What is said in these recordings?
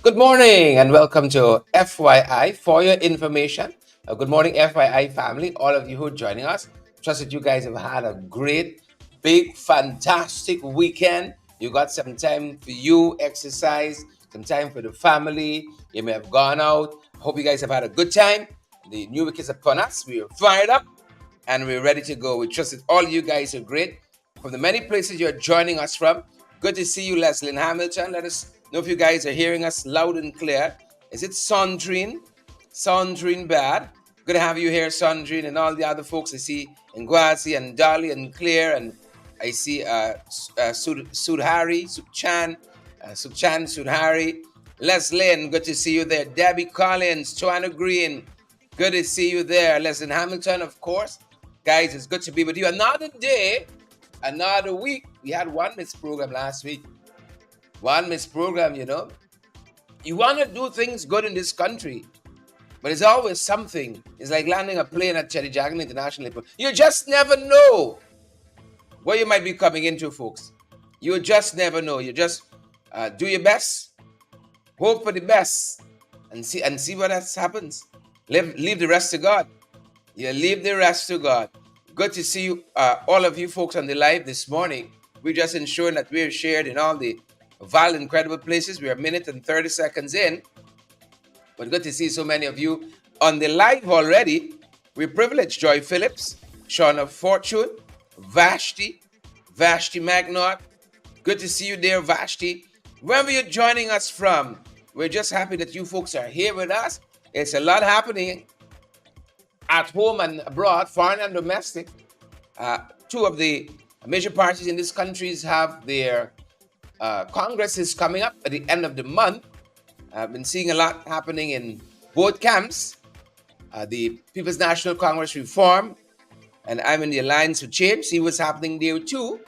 Good morning and welcome to FYI for your information. Good morning, FYI family, all of you who are joining us. Trust that you guys have had a great, big, fantastic weekend. You got some time for you, exercise, some time for the family. You may have gone out. Hope you guys have had a good time. The new week is upon us. We are fired up and we're ready to go. We trust that all you guys are great. From the many places you're joining us from, good to see you, Leslie and Hamilton. Let us know if you guys are hearing us loud and clear. Is it Sandrine? Sandrine Bad. Good to have you here, Sandrine, and all the other folks I see, Ngwazi and Dolly and Claire, and I see Sudhari, Sudhari, Leslie, good to see you there. Debbie Collins, Joanna Green, good to see you there. Leslie Hamilton, of course. Guys, it's good to be with you. Another day, another week. We had one missed program last week. One missed program, you know. You want to do things good in this country, but it's always something. It's like landing a plane at Chedijagan International Airport. You just never know what you might be coming into, folks. You just never know. You just do your best, hope for the best, and see what else happens. Leave the rest to God. You leave the rest to God. Good to see you, all of you folks on the live this morning. We're just ensuring that we're shared in all the vital, incredible places. We're a minute and 30 seconds in. But good to see so many of you on the live already. We're privileged. Joy Phillips, Shauna Fortune, Vashti Magnot. Good to see you there, Vashti. Wherever you're joining us from, we're just happy that you folks are here with us. It's a lot happening at home and abroad, foreign and domestic. Two of the major parties in this country have their congresses coming up at the end of the month. I've been seeing a lot happening in both camps. The People's National Congress Reform, and I'm in the Alliance for Change. See what's happening there too.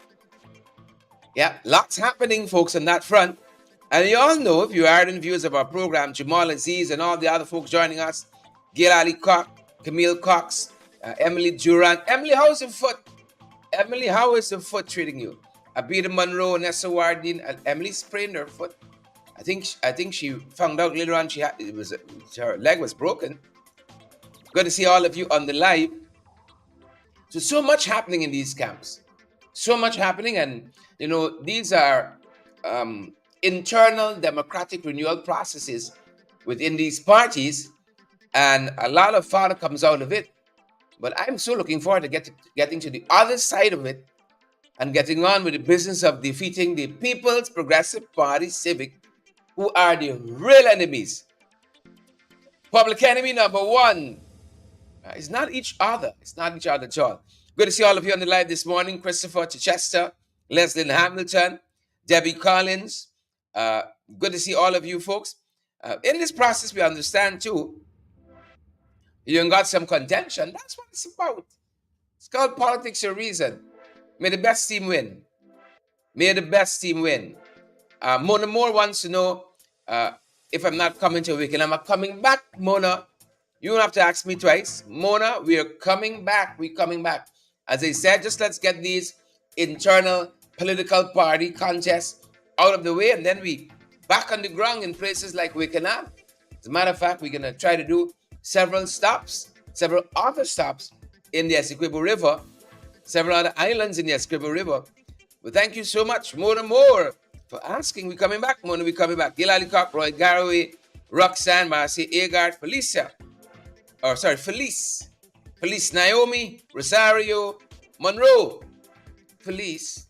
Yeah, lots happening, folks, on that front. And you all know, if you are ardent viewers of our program, Jamal Aziz and all the other folks joining us, Gil Ali Cox, Camille Cox, Emily Durant. Emily, how's the foot? Emily, how is the foot treating you? Abida Monroe, Nessa Wardin, and Emily sprained her foot. I think she found out later on her leg was broken. Good to see all of you on the live. So much happening in these camps. So much happening, and you know, these are internal democratic renewal processes within these parties, and a lot of fodder comes out of it. But I'm so looking forward to getting to the other side of it and getting on with the business of defeating the People's Progressive Party Civic, who are the real enemies. Public enemy number one. It's not each other. It's not each other at all. Good to see all of you on the live this morning. Christopher Chichester, Leslie Hamilton, Debbie Collins. Good to see all of you folks. In this process, we understand too, you got some contention. That's what it's about. It's called politics for a reason. May the best team win. May the best team win. Mona Moore wants to know if I'm not coming to a weekend. Am I coming back, Mona? You don't have to ask me twice. Mona, we are coming back. We're coming back. As I said, just let's get these internal political party contests out of the way, and then we back on the ground in places like Wickenham. As a matter of fact, we're going to try to do several other stops in the Essequibo River, several other islands in the Essequibo River. Well, thank you so much, Mona Moore, for asking. We're coming back, Mona. We're coming back. Gil Ali Cock, Roy Garraway, Roxanne, Marcy Agard, Felice. Felice Naomi, Rosario, Monroe. Felice,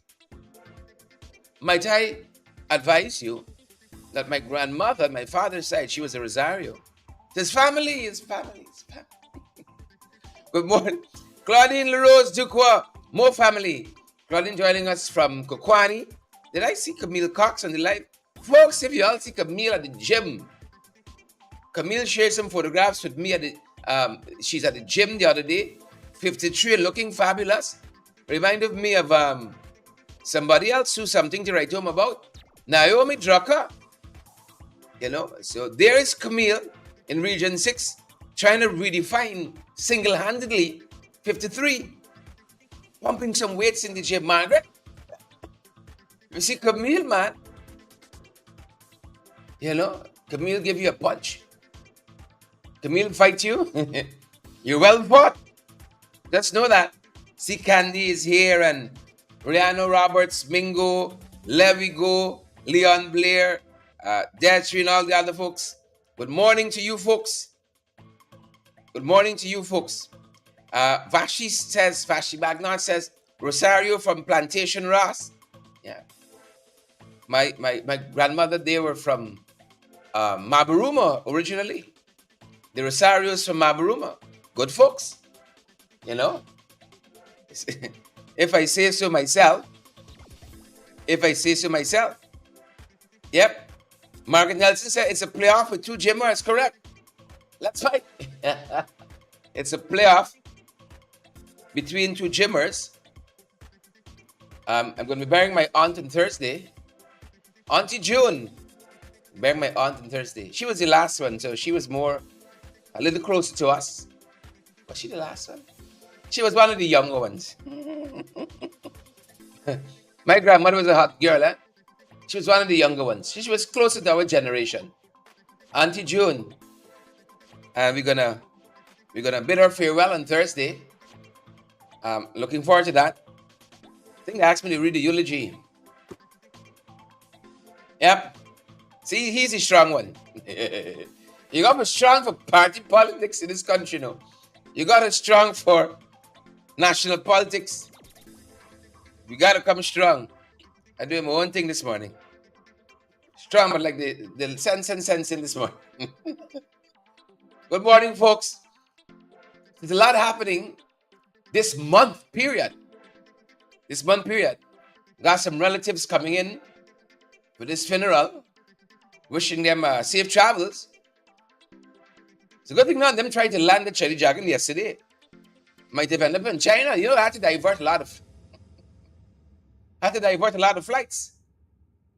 might I advise you that my grandmother, my father's side, she was a Rosario. His family is family. Good morning. Claudine LaRose Duqua, more family. Claudine joining us from Kokwani. Did I see Camille Cox on the live? Folks, if you all see Camille at the gym, Camille shared some photographs with me at the she's at the gym the other day. 53, looking fabulous. Reminded me of somebody else who's something to write home about. Naomi Drucker. You know, so there is Camille in Region 6 trying to redefine single-handedly 53. Pumping some weights in the gym, Margaret. You see Camille, man. You know, Camille give you a punch. Camille fight you. You're well fought. Just know that. See, Candy is here, and Rihanna Roberts, Mingo, Levy Go, Leon Blair, Desiree, and all the other folks. Good morning to you folks. Good morning to you folks. Vashi Bagnon says, Rosario from Plantation Ross. Yeah. My grandmother, they were from Mabaruma originally. The Rosarios from Mabaruma. Good folks. You know. If I say so myself. Yep. Margaret Nelson said it's a playoff with 2 gymmers. Correct. Let's fight. It's a playoff between 2 gymmers. I'm going to be burying my aunt on Thursday. Auntie June. Burying my aunt on Thursday. She was the last one, so she was a little closer to us. Was she the last one? She was one of the younger ones. My grandmother was a hot girl, eh? She was one of the younger ones. She was closer to our generation. Auntie June. And we're gonna bid her farewell on Thursday. Looking forward to that. I think they asked me to read the eulogy. Yep. See, he's a strong one. You got to be strong for party politics in this country, no? You got to be strong for national politics. You got to come strong. I'm doing my own thing this morning. Strong, but like the sense in this morning. Good morning, folks. There's a lot happening this month period. Got some relatives coming in for this funeral. Wishing them safe travels. It's a good thing not them trying to land the Cherry Dragon yesterday. Might have ended up in China. You know, I had to divert a lot of flights.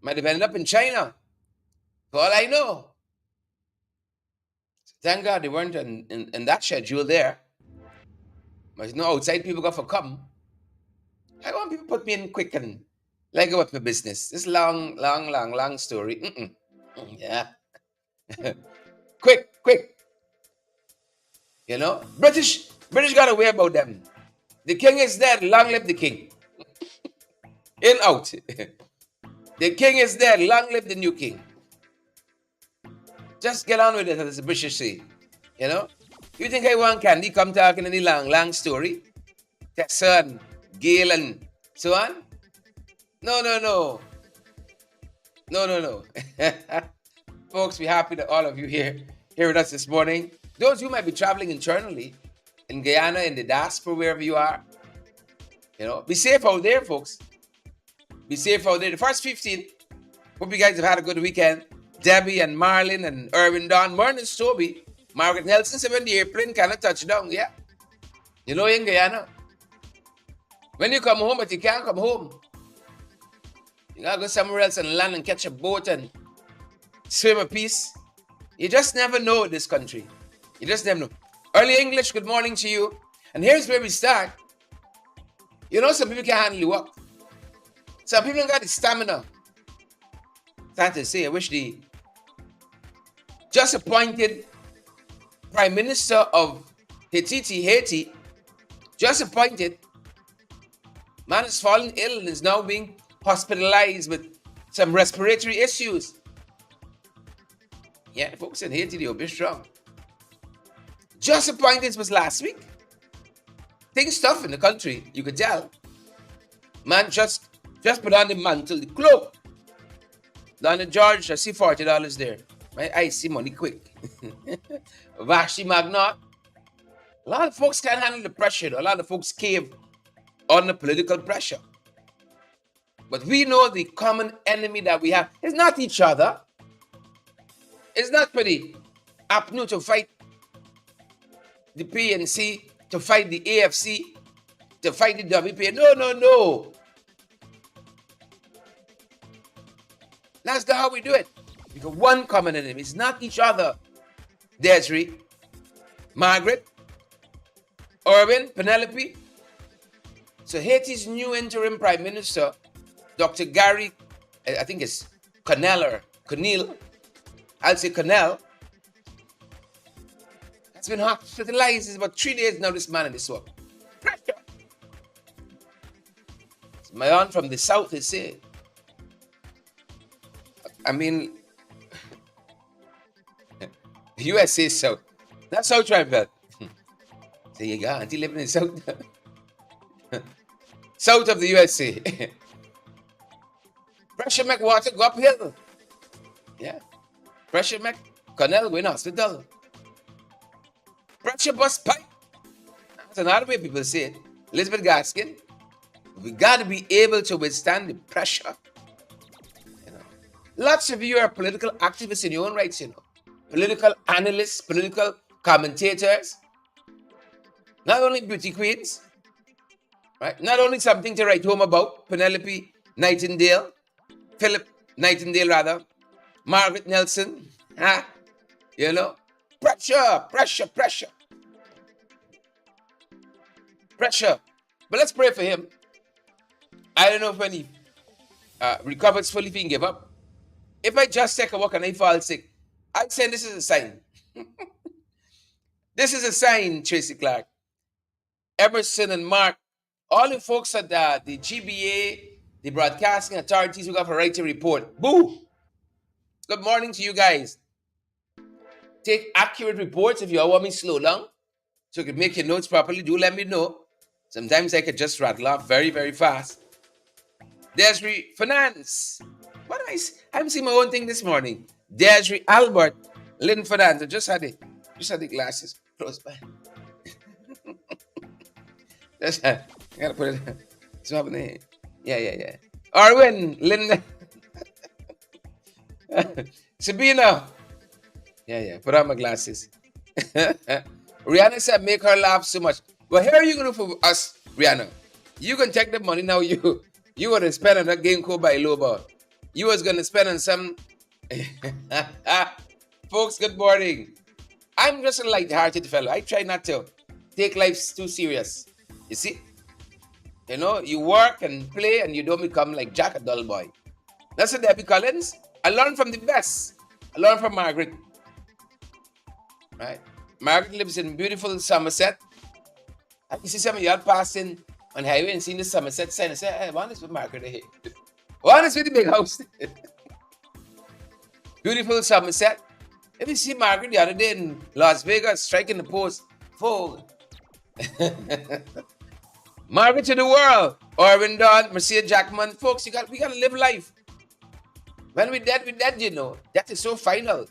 Might have ended up in China. For all I know. Thank God they weren't in that schedule there. But you know, outside people got for come. I want people to put me in quick and like about my business. This long story. Yeah. Quick. You know, British got a way about them. The king is dead. Long live the king. In, out. The king is dead. Long live the new king. Just get on with it, as the British say. You know? You think I want Candy come talking any long story? Tessa and Gail and so on? No. Folks, we're happy that all of you here with us this morning. Those who might be traveling internally in Guyana, in the diaspora, wherever you are, you know, be safe out there, folks. Be safe out there. The first 15, hope you guys have had a good weekend. Debbie and Marlon and Irvin Don, Morning Toby, Margaret Nelson said when the airplane cannot touch down, yeah. You know, in Guyana, when you come home, but you can't come home. You gotta go somewhere else and land and catch a boat and swim a piece. You just never know this country. You just never know. Early English, good morning to you. And here's where we start. You know, some people can't handle the work. Some people don't got the stamina. Sad to say, I wish the just appointed Prime Minister of Haiti, just appointed, man has fallen ill and is now being hospitalized with some respiratory issues. Yeah, folks in Haiti, they'll be strong. Just appointed was last week. Things tough in the country, you could tell. Man just put on the mantle, the cloak. Donna George, I see $40 there. I see money quick. Vashi Magnot. A lot of folks can't handle the pressure. A lot of folks cave on the political pressure. But we know the common enemy that we have is not each other. It's not for the APNU to fight the PNC, to fight the AFC, to fight the WPA. No. That's not how we do it. We got one common enemy. It's not each other. Desiree, Margaret, Irwin, Penelope. So Haiti's new interim Prime Minister, Dr. Gary, I think it's Conneal, I'll say Cornell, has been hospitalized. It's about 3 days now, this man in the swamp. Pressure. My aunt from the south is saying, I mean, USA South. Not South Tribal. So you got auntie living in South. South of the USA. Pressure make water go uphill. Yeah. Pressure make Cornell go in hospital. Pressure bust pipe. That's another way people say it. Elizabeth Gaskin, we got to be able to withstand the pressure. You know, lots of you are political activists in your own rights. You know, political analysts, political commentators. Not only beauty queens, right? Not only something to write home about. Penelope Nightingale, Philip Nightingale rather, Margaret Nelson. You know, pressure. But let's pray for him. I don't know if when he recovers fully, if he can give up. If I just take a walk and I fall sick, I'd say this is a sign. This is a sign, Tracy Clark. Emerson and Mark, all the folks at the GBA, the broadcasting authorities who got a right to report. Boo! Good morning to you guys. Take accurate reports. If you all want me to slow down so you can make your notes properly, do let me know. Sometimes I could just rattle off very, very fast. Desiree Finance. What nice. I haven't seen my own thing this morning. Desiree Albert, Lynn Finance. I just had the glasses close by. I gotta put it. It's happening. Yeah. Arwin, Lynn. Sabina. Yeah. Put on my glasses. Rihanna said, make her laugh so much. Well, here are you going to do for us, Rihanna. You can take the money now. You want to spend on that game called by low ball. You was going to spend on some. Folks, good morning. I'm just a light-hearted fellow. I try not to take life too serious. You see? You know, you work and play and you don't become like Jack, a dull boy. That's what Debbie Collins. I learned from the best. I learned from Margaret. Right? Margaret lives in beautiful Somerset. You see some of y'all passing on highway and seeing the Somerset sign and say, hey, one is with Margaret here. One is with the big house. Beautiful Somerset. If you see Margaret the other day in Las Vegas striking the post, Vogue. Margaret to the world. Orvin Don, Marcia Jackman. Folks, we gotta live life. When we dead, you know. That is so final.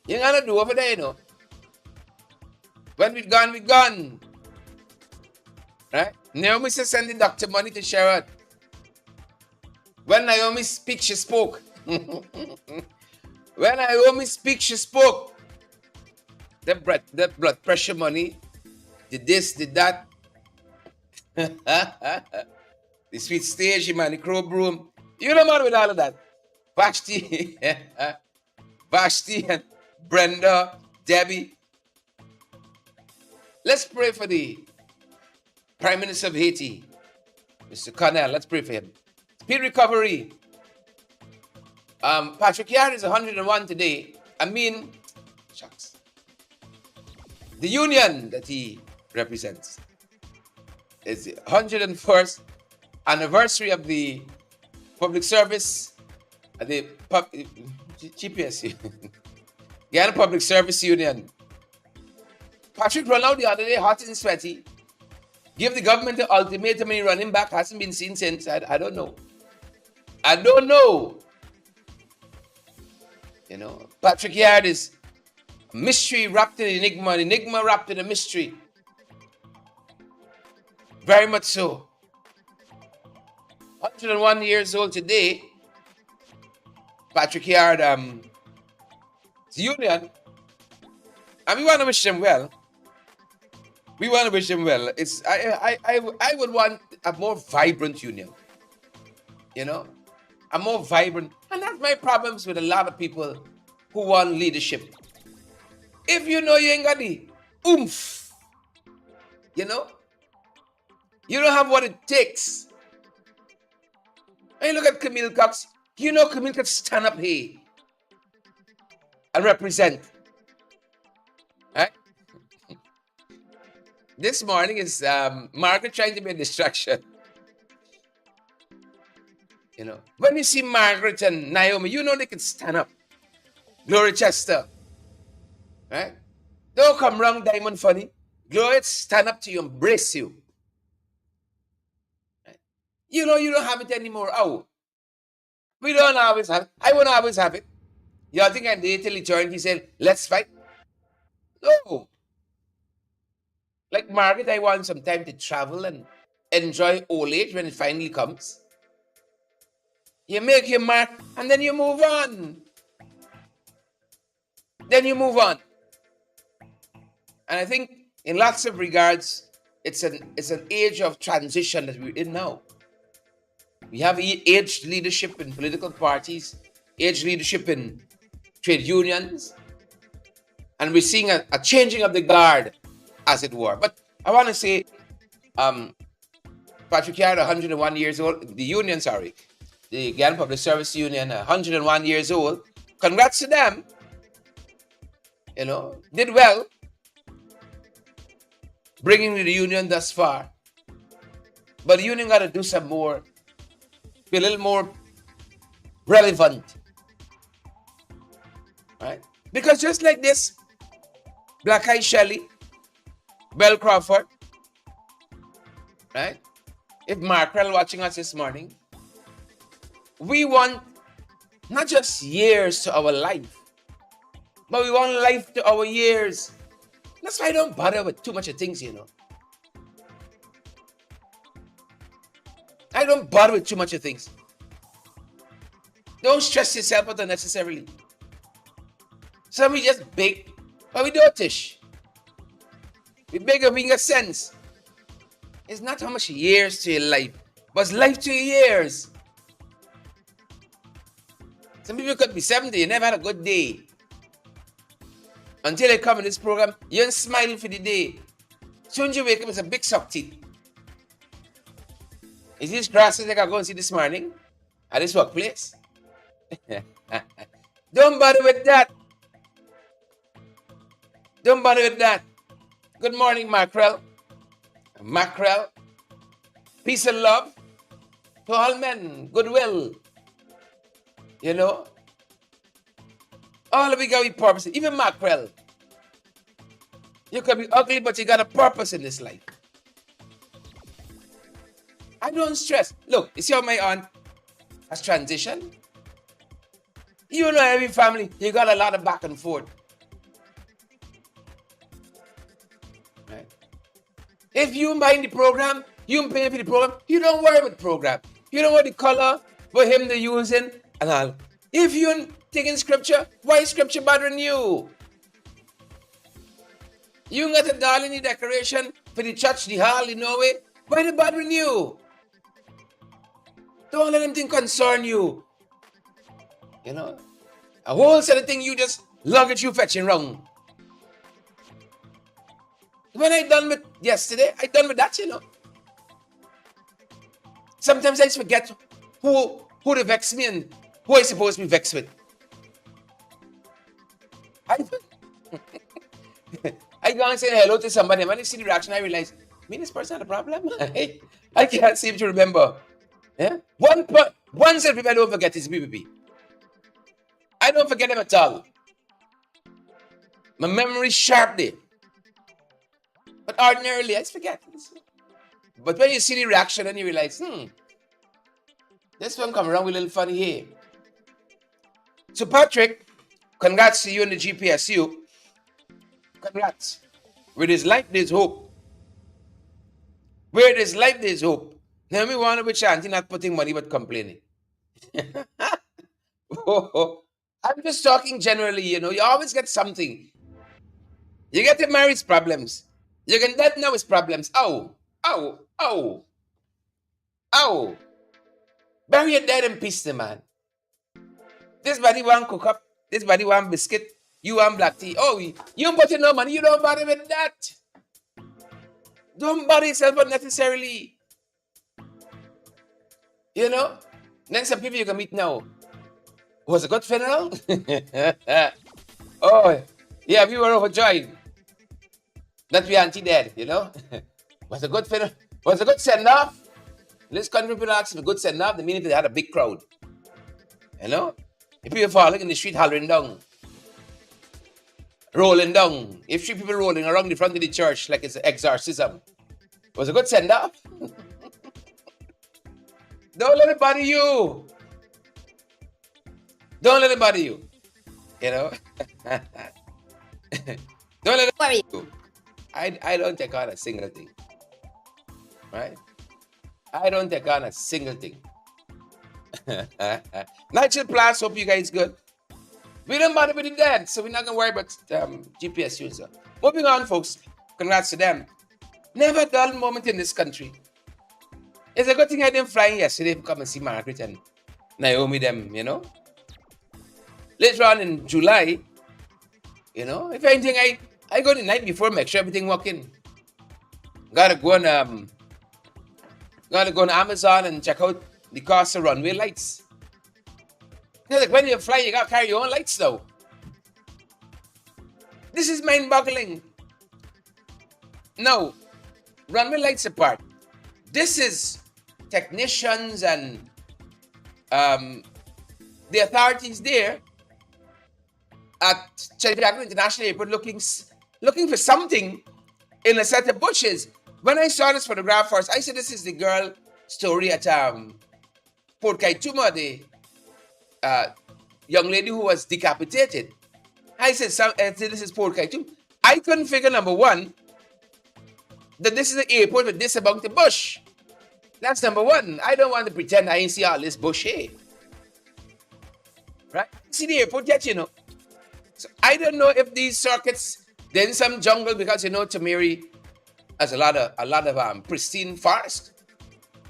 You ain't gonna do over there, you know. When we gone. Right? Naomi says send the doctor money to Sherrod. When Naomi speaks, she spoke. When Naomi speaks, she spoke. That blood pressure money, did this, did that. The sweet stage, man, the crow broom. You know man with all of that. Vashti, Vashti and Brenda, Debbie. Let's pray for the Prime Minister of Haiti, Mr. Cornell. Let's pray for him. Speed recovery. Patrick Yard is 101 today. I mean, shucks. The union that he represents is the 101st anniversary of the public service, the GPS, Ghana Public Service Union. Patrick run out the other day, hot and sweaty. Give the government an ultimatum and he running back. Hasn't been seen since. I don't know. You know, Patrick Yard is a mystery wrapped in enigma, an enigma wrapped in a mystery. Very much so. 101 years old today. Patrick Yard, union. And we want to wish them well. It's I would want a more vibrant union. You know? A more vibrant. And that's my problems with a lot of people who want leadership. If you know you ain't got the oomph, you know? You don't have what it takes. And you look at Camille Cox. You know Camille could stand up here. and represent. Right? This morning is Margaret trying to be a distraction. You know, when you see Margaret and Naomi, you know they can stand up. Glory Chester. Right? Don't come wrong, Diamond Funny. Glory stand up to you, embrace you. Right? You know you don't have it anymore. Oh, we don't always have it. I won't always have it. You think I'm there till he joined, he said, let's fight? No. Like Margaret, I want some time to travel and enjoy old age when it finally comes. You make your mark and then you move on. Then you move on. And I think in lots of regards, it's an age of transition that we're in now. We have aged leadership in political parties, aged leadership in trade unions, and we're seeing a changing of the guard, as it were. But I want to say, Patrick Yard, 101 years old, the union, sorry, the Ghana Public Service Union, 101 years old. Congrats to them. You know, did well bringing the union thus far. But the union got to do some more, be a little more relevant. Right? Because just like this, Black Eye Shelley, Bell Crawford, right? If Markrell watching us this morning, we want not just years to our life, but we want life to our years. That's why I don't bother with too much of things, you know. I don't bother with too much of things. Don't stress yourself out unnecessarily. Some we just big, but we don't tish. We beg of being a sense. It's not how much years to your life, but it's life to your years. Some people could be 70, you never had a good day. Until they come in this program, you're smiling for the day. Soon as you wake up, it's a big suck teeth. Is this grasses like I go and see this morning at this workplace? Don't bother with that. Don't bother with that. Good morning, Mackerel. Mackerel. Peace and love to all men. Goodwill. You know? All of we got a purpose. Even Mackerel. You can be ugly, but you got a purpose in this life. I don't stress. Look, you see how my aunt has transitioned? You know, every family, you got a lot of back and forth. Right? If you mind the program, you pay for the program, you don't worry about the program. You don't want the color for him to using and all. If you're taking scripture, why is scripture bothering you? You got a doll in the decoration for the church, the hall, the Norway. Why they bothering you? Don't let anything concern you. You know? A whole set of things you just luggage you fetching wrong. When I done with yesterday, I done with that, you know. Sometimes I just forget who to vex me and who I supposed to be vexed with. I go and say hello to somebody, and when I see the reaction, I realize, this person had a problem. I can't seem to remember. Yeah? One set of people I don't forget is BBB. I don't forget them at all. My memory's sharp there. But ordinarily, I just forget. But when you see the reaction, then you realize, this one come around with a little funny here. So Patrick, congrats to you and the GPSU. Congrats. With his life, there's hope. Where there's life, there's hope. Now, me wonder which auntie not putting money but complaining. I'm just talking generally, you know. You always get something. You get the marriage problems. You get that now is problems. Oh. Bury your dead in peace, the man. This body want cook up. This body want biscuit. You want black tea. Oh, you put in no money. You don't bother with that. Don't bother yourself unnecessarily. You know? Then some people you can meet now. Was a good funeral? Oh, yeah, we were overjoyed that we auntie dead, was a good film, was a good send off. This country people asked for a good send off, the meaning they had a big crowd. You know? If people falling in the street hollering down, rolling down. If three people rolling around the front of the church like it's an exorcism. It was a good send off. Don't let it bother you. Don't let it bother you. Don't let it bother you. I don't take on a single thing. Right? I don't take on a single thing. Natural plus, hope you guys good. We don't bother with the dead, so we're not gonna worry about GPS user. Moving on, folks. Congrats to them. Never a dull moment in this country. It's a good thing I didn't fly yesterday to come and see Margaret and Naomi them, Later on in July, if anything, I go the night before, make sure everything working. Gotta go on Amazon and check out the cost of runway lights. Like when you fly, you gotta carry your own lights though. This is mind-boggling. No, runway lights apart. This is technicians and the authorities there at Cheddagat International Airport looking for something in a set of bushes. When I saw this photograph first, I said this is the girl story at Port Kaituma, the young lady who was decapitated. I said, this is Port Kaituma. I couldn't figure, number one, that this is an airport with this amount of bush. That's number one. I don't want to pretend I ain't see all this bush here. Right? See the airport yet, So I don't know if these circuits, then some jungle, because Tamiri has a lot of pristine forest,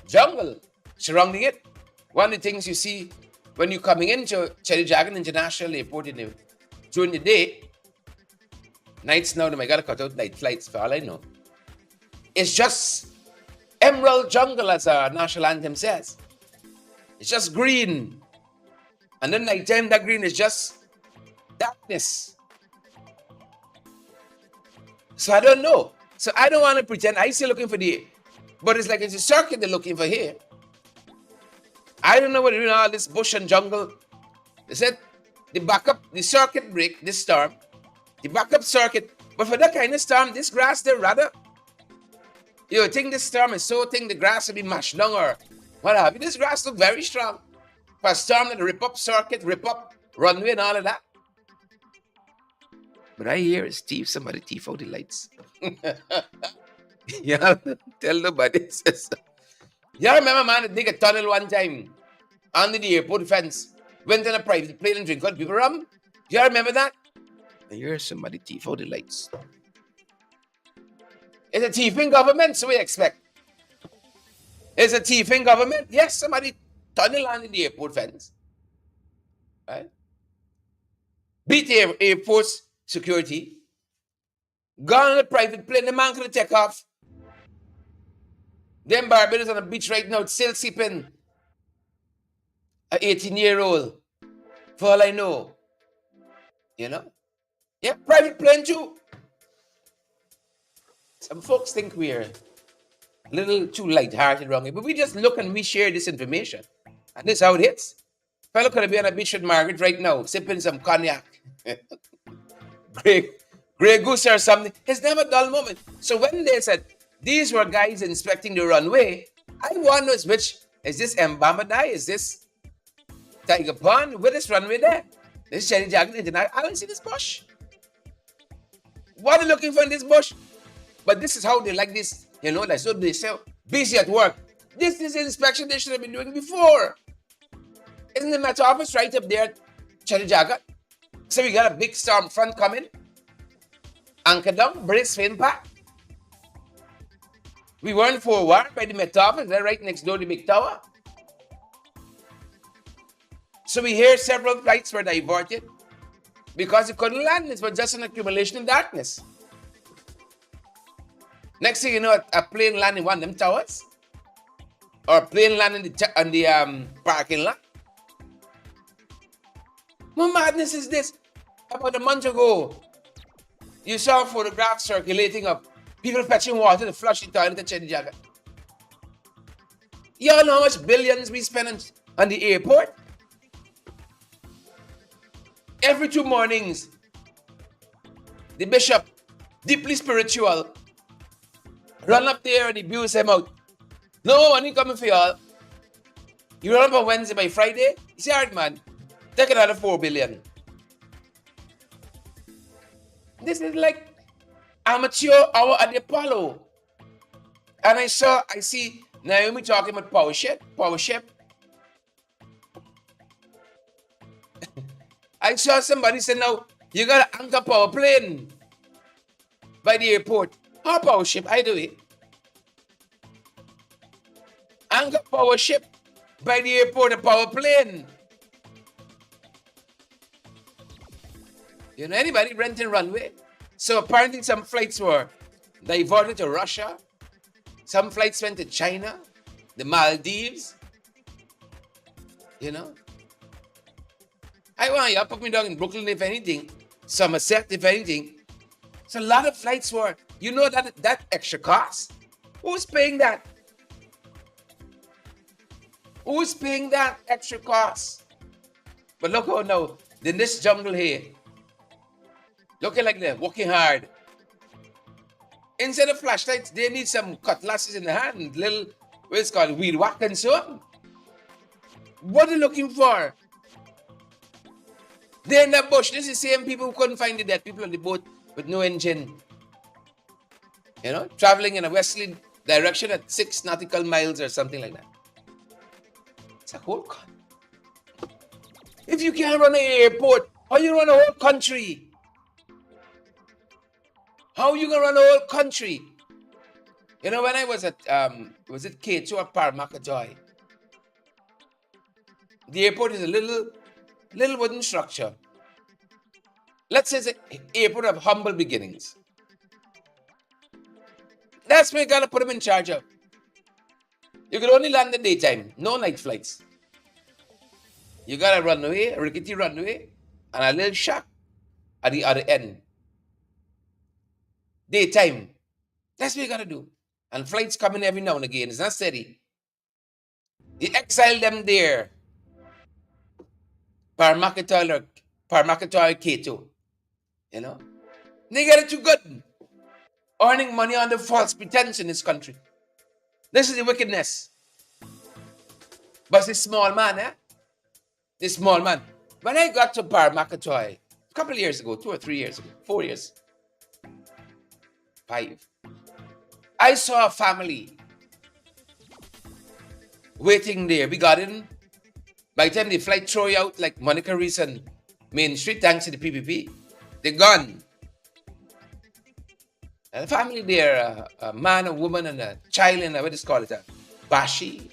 jungle surrounding it. One of the things you see when you're coming into Cheddagat International Airport during the day, nights now, I gotta cut out night flights for all I know. It's just emerald jungle, as our national anthem says. It's just green. And then nighttime, that green is just darkness. So I don't know. So I don't want to pretend I still looking for but it's like it's a circuit they're looking for here. I don't know what they're doing all this bush and jungle. They said the circuit break this storm, the backup circuit. But for that kind of storm, this grass there rather. You think this storm is so think the grass will be mashed down or what have you. This grass look very strong. For a storm that rip up circuit, rip up runway and all of that. But I hear it's somebody thief out the lights. Yeah, tell nobody. You remember, man, dig a tunnel one time under the airport fence, went on a private plane and drink out people rum. You remember that? I hear somebody thief out the lights. It's a thieving government, so we expect. It's a thieving government. Yes, somebody tunnel under the airport fence. Right? Beat the airport's security. Gone on a private plane, the man could take off. Them Barbados on the beach right now, still sipping an 18-year-old. For all I know. Yeah, private plane too. Some folks think we're a little too light-hearted around here, but we just look and we share this information. And this is how it hits. Fellow could be on a beach with Margaret right now, sipping some cognac. Grey Goose or something. It's never a dull moment. So when they said these were guys inspecting the runway, I wonder which is this Mbamada? Is this Tiger Pond? Where is runway there? This is Cheddagat International. I don't see this bush. What are they looking for in this bush? But this is how they like this, like so they say busy at work. This is inspection they should have been doing before. Isn't the Met Office right up there at Cheddagat? So we got a big storm front coming. Anchor down, brace for impact. We weren't forewarned by the Met Office. They're right next door to the big tower. So we hear several flights were diverted because it couldn't land. It was just an accumulation of darkness. Next thing you know, a plane landing one of them towers, or a plane landing on the parking lot. What madness is this? About a month ago, you saw photographs circulating of people fetching water to flush the toilet at Chen Jagat. You all know how much billions we spend on the airport? Every 2 mornings, the bishop, deeply spiritual, run up there and abuse him out. No money coming for y'all. You run up on Wednesday, by Friday, you say, alright man, take another 4 billion. This is like amateur hour at the Apollo. And I see Naomi talking about power ship. I saw somebody say, now, you got to anchor power plane by the airport. How power ship? I do it. Anchor power ship by the airport, a power plane. You know, anybody renting runway? So apparently some flights were diverted to Russia. Some flights went to China, the Maldives. You know? I want you to put me down in Brooklyn, if anything. Somerset, if anything. So a lot of flights were, you know that extra cost? Who's paying that? Who's paying that extra cost? But look how now, in this jungle here, looking like they're working hard. Instead of flashlights, they need some cutlasses in the hand, little, what's called weed whack and so on. What are they looking for? They're in the bush. This is the same people who couldn't find the dead people on the boat with no engine. You know, traveling in a westerly direction at 6 nautical miles or something like that. It's a whole country. If you can't run an airport, how you run a whole country? How you gonna run a whole country? You know, when I was at was it K2 or Parmakatoy? The airport is a little wooden structure. Let's say it's an airport of humble beginnings. That's where you gotta put them in charge of. You can only land in the daytime, no night flights. You got a runway, a rickety runway, and a little shack at the other end. Daytime. That's what you gotta do. And flights coming every now and again. It's not steady. You exile them there. Parmakatoy K2. You know? They get it too good. Earning money on the false pretense in this country. This is the wickedness. But this small man, This small man. When I got to Parmakatoy a couple of years ago, 2 or 3 years ago, 4 years, 5, I saw a family waiting there. We got in. By the time the flight throw you out like Monica Reese and Main Street, thanks to the PPP, they're gone. And the family there, a man, a woman, and a child, and what do you call it? A bashi.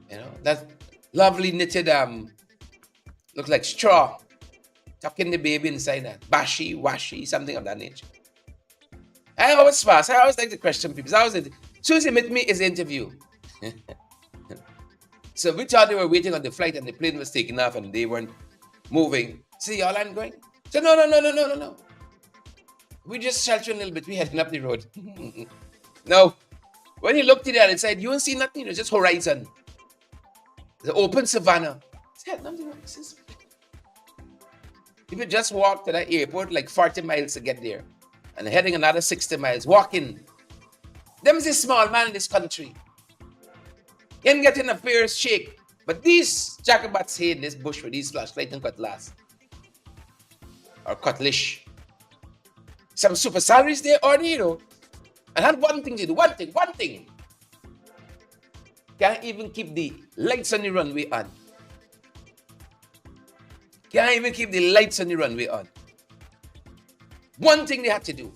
You know, that lovely knitted, looks like straw. Tucking the baby inside that. Bashi, washi, something of that nature. I always fast. I always like to question people. As soon as they meet me, it's the interview. So we thought they were waiting on the flight and the plane was taking off and they weren't moving. See, y'all aren't going? So no. We just sheltered a little bit. We heading up the road. No. When you looked at the other side, you won't see nothing. It's just horizon. The open savannah. People just walk to that airport like 40 miles to get there. And heading another 60 miles. Walking. Them is a small man in this country. He ain't getting a fair shake. But these jacobats here in this bush with these flashlight and cutlass. Or cutlish. Some super salaries there or you know. And had one thing to do. One thing. Can't even keep the lights on the runway on. Can't even keep the lights on the runway on. One thing they had to do.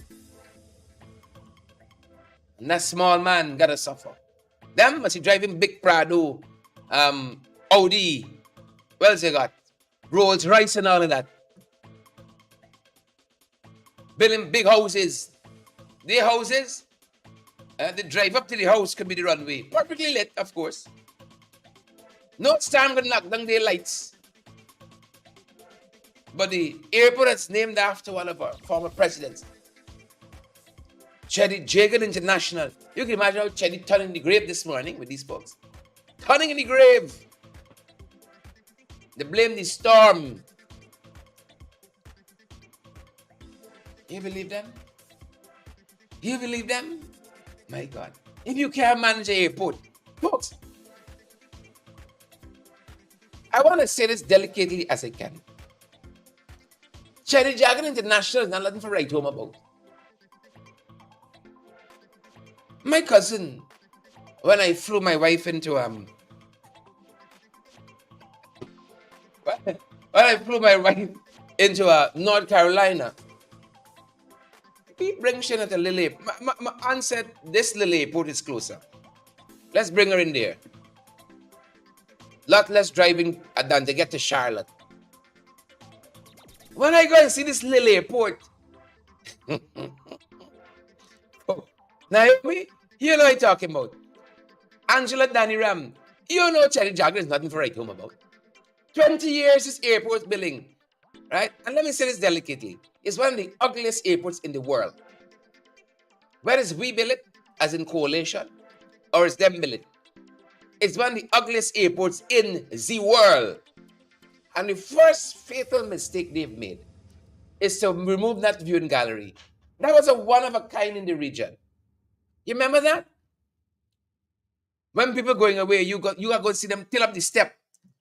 And that small man gotta suffer. Them must be driving big Prado, Audi. What else they got? Rolls Royce and all of that. Building big houses. Their houses, the drive up to the house could be the runway. Perfectly lit, of course. No storm gonna knock down their lights. But the airport is named after one of our former presidents, Cheddy Jagan International. You can imagine how Cheddy turning in the grave this morning with these folks. Turning in the grave. They blame the storm. You believe them? You believe them? My God. If you can't manage an airport, folks, I want to say this delicately as I can. Cheddy Jagan International is not nothing to write home about. My cousin, when I flew my wife into North Carolina, we bring Shannon at a little airport. My aunt said this little airport is closer. Let's bring her in there. Lot less driving than to get to Charlotte. When I go and see this little airport, Naomi, you know what I'm talking about. Angela Danny Ram, you know Cheddy Jagan is nothing to write home about. 20 years this airport building, right? And let me say this delicately. It's one of the ugliest airports in the world. Whether it's we build it, as in coalition, or it's them build it. It's one of the ugliest airports in the world. And the first fatal mistake they've made is to remove that viewing gallery. That was a one of a kind in the region. You remember that? When people going away, you are going to see them till up the step.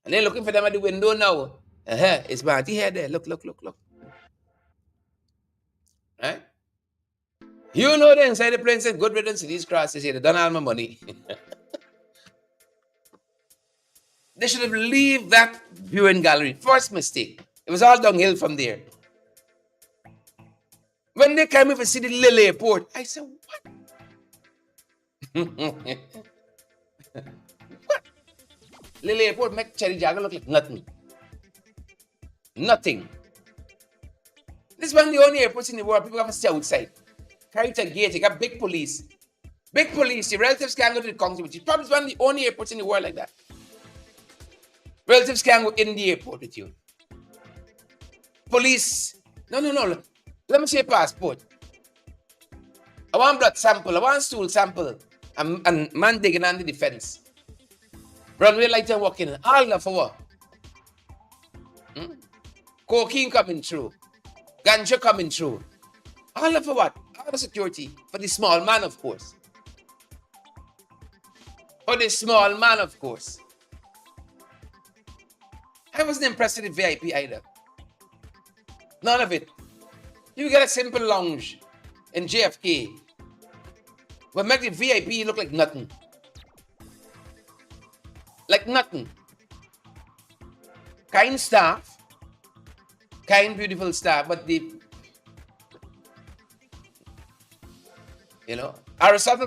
And they're looking for them at the window now. It's Marty here there. Look. Right? You know they inside the plane said, good riddance to these crosses here. They done all my money. They should have leave that viewing gallery. First mistake. It was all downhill from there. When they came over to see the little airport, I said, what? What? Little airport make Cheddy Jagan look like nothing. Nothing. This is one of the only airports in the world people have to stay outside. Carry to a gate, you got big police. Big police, your relatives can't go to the country with you. Probably one of the only airports in the world like that. Relatives can't go in the airport with you. Police, no. Let me see your passport. I want blood sample, I want stool sample. And man digging under the fence. Runway light and walking in. All that for what? Cocaine coming through. Ganja coming through. All that for what? All the security. For the small man, of course. For the small man, of course. I wasn't impressed with the VIP either. None of it. You get a simple lounge in JFK. But make the VIP look like nothing. Like nothing. Kind staff. Kind, beautiful staff. But the... You know, Aristotle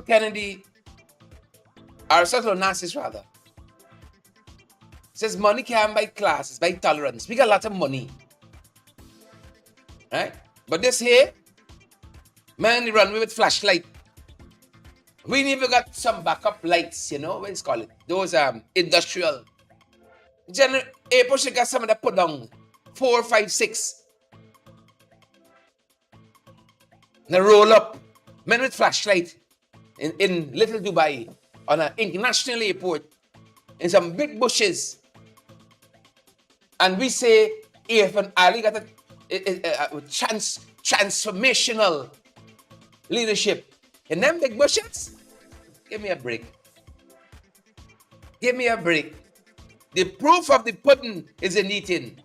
Onassis rather, says money can't buy class, it's buy tolerance. We got a lot of money. Right? But this here, man, they run with flashlight. We even got some backup lights, you know, what it's called it? Those industrial. General airport should got some of that put down. 4, 5, 6. Now roll up. Men with flashlight in Little Dubai on an international airport in some big bushes. And we say, if an Ali got a transformational leadership in them big bushes, give me a break. Give me a break. The proof of the pudding is in eating.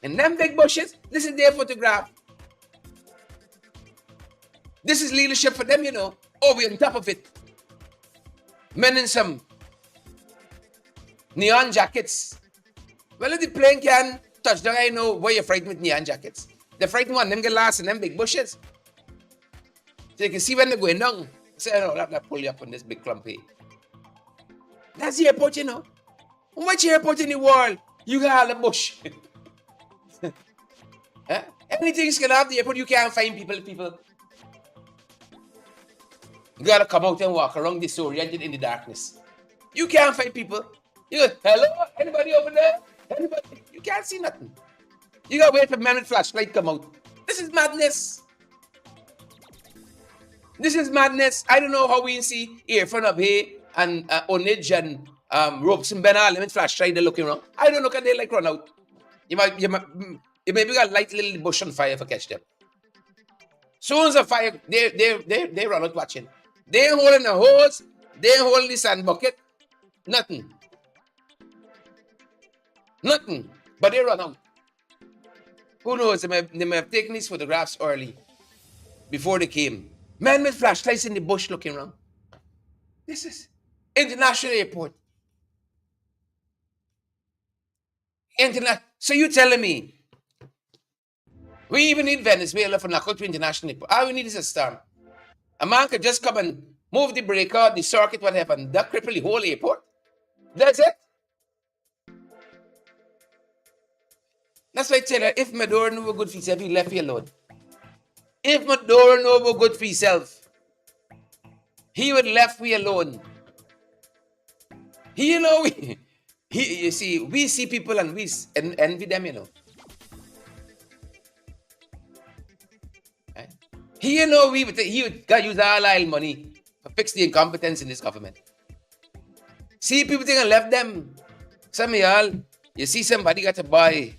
In them big bushes, this is their photograph. This is leadership for them, you know. Oh, we're on top of it. Men in some neon jackets. Well, if the plane can touch down, I know why you're frightened with neon jackets. The frightened one, them get lost in them big bushes. So you can see when they're going down. Say, oh, that pull you up on this big clump here. That's the airport, you know. How much airport in the world? You got all the bush. Huh? Anything's gonna have the airport, you can't find people. You gotta come out and walk around disoriented in the darkness. You can't find people. You go, hello, anybody over there? Anybody? You can't see nothing. You gotta wait for man with flashlight come out. This is madness. This is madness. I don't know how we see here front of here and Onage and Robeson Ben Allen with flashlight they're looking around. I don't look at they like run out. You maybe got light little bush on fire for catch them. Soon as a fire, they run out watching. They ain't holding the hose, they ain't holding the sand bucket. Nothing. Nothing. But they run out. Who knows? They may have taken these photographs early. Before they came. Men with flashlights in the bush looking around. This is international airport. So you telling me we even need Venezuela for knock out to international airport? All we need is a storm. A man could just come and move the breaker, the circuit, whatever, and that cripple the whole airport. That's it. That's why I tell her, if Maduro knew good for himself, he left you alone. If Maduro knew good for himself, he would left we alone. You know, you see, we see people and we envy them, you know. Right? He would use all our money to fix the incompetence in this government. See people think I left them. Some of y'all, you see somebody got a boy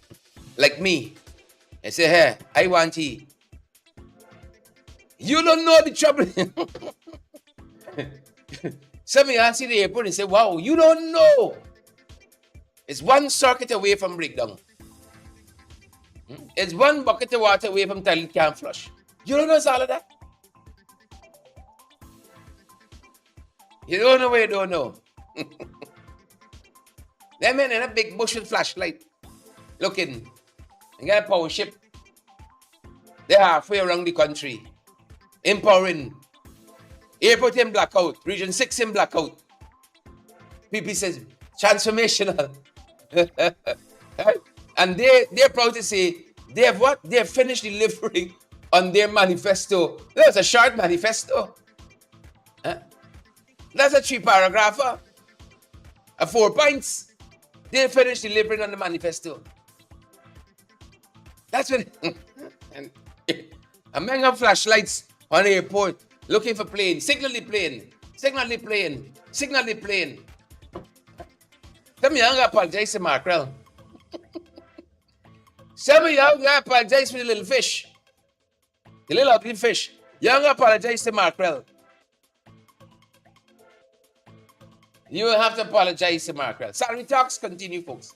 like me, and say, hey, I want he. You don't know the trouble. Some of y'all see the airport and say, wow, you don't know. It's one circuit away from breakdown. It's one bucket of water away from toilet can't flush. You don't know all of that? You don't know where you don't know. Them men in a big bush with flashlight looking and got a power ship. They're halfway around the country. Empowering. Airport in blackout. Region 6 in blackout. PP says transformational. And they're proud to say they have what? They have finished delivering on their manifesto. That's a short manifesto. That's a 3-paragrapher. 4 points. They finished delivering on the manifesto. That's when a man of flashlights on the airport looking for plane. Signal the plane. Signal the plane. Signal the plane. Some of y'all apologize to mackerel. Some of y'all apologize for the little fish. The little ugly fish. Y'all apologize to mackerel. You will have to apologize to mackerel. Salary talks continue, folks.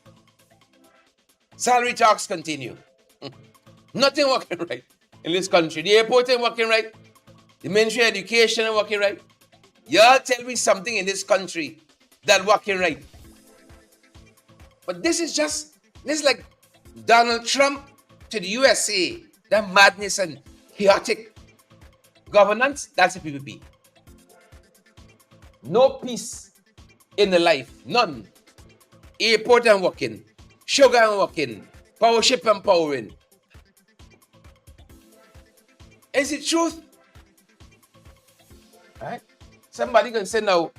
Salary talks continue. Nothing working right in this country. The airport ain't working right. The Ministry of Education ain't working right. Y'all tell me something in this country that working right. But this is like Donald Trump to the USA. That madness and chaotic governance, that's the PPP. No peace in the life. None. Airport and working. Sugar and working. Power ship and powering. Is it truth? Right? Somebody can say no.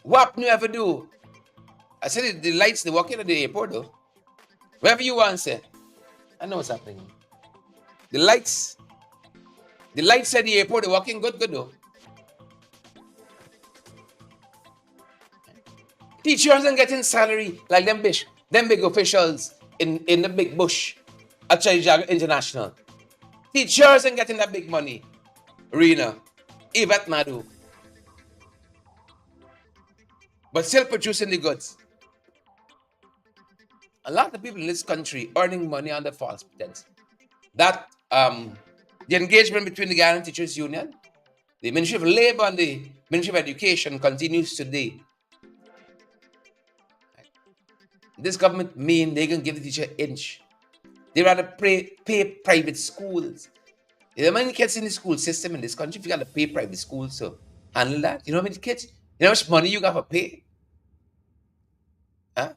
What you ever do? I said the lights, they working at the airport though. Wherever you want to say. I know what's happening. The lights at the airport, they're working good though. Teachers aren't getting salary like them big officials in the big bush at Chaijaga International. Teachers aren't getting that big money. Rena, Yvette Madu. But still producing the goods. A lot of people in this country earning money under false pretense. That the engagement between the Ghanaian Teachers Union, the Ministry of Labour and the Ministry of Education continues today. This government mean they can give the teacher an inch. They rather pay private schools. You know how many kids in the school system in this country? If you got to pay private schools to handle that, you know how many kids? You know how much money you got to pay? Huh?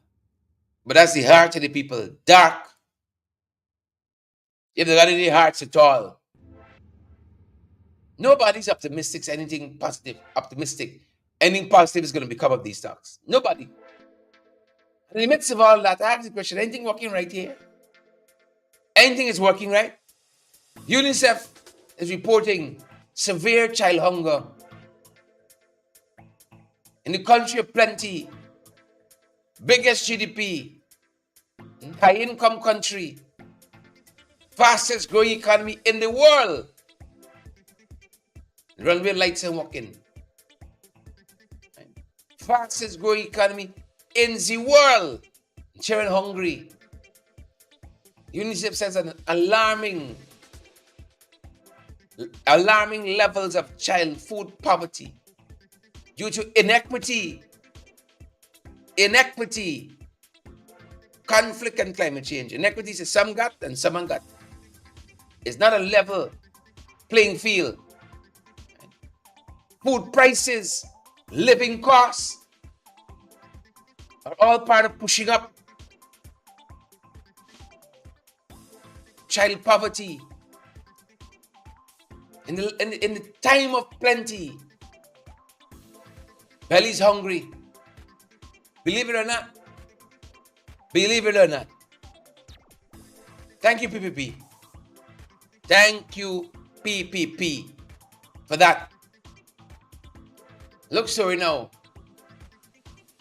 But that's the heart of the people. Dark. If they got any hearts at all. Nobody's optimistic, anything positive, optimistic. Anything positive is going to become of these talks. Nobody. In the midst of all that, I ask the question, anything working right here? Anything is working right? UNICEF is reporting severe child hunger in the country of plenty, biggest GDP, high income country, fastest growing economy in the world. Runway lights are working. Fastest growing economy in the world. Children hungry. UNICEF says an alarming levels of child food poverty due to inequity, conflict and climate change. Inequity is some got and some ain't got. It's not a level playing field. Food prices, living costs are all part of pushing up child poverty. In the time of plenty, belly's hungry. Believe it or not. Believe it or not. Thank you, PPP. Thank you, PPP, for that. Look, sorry now.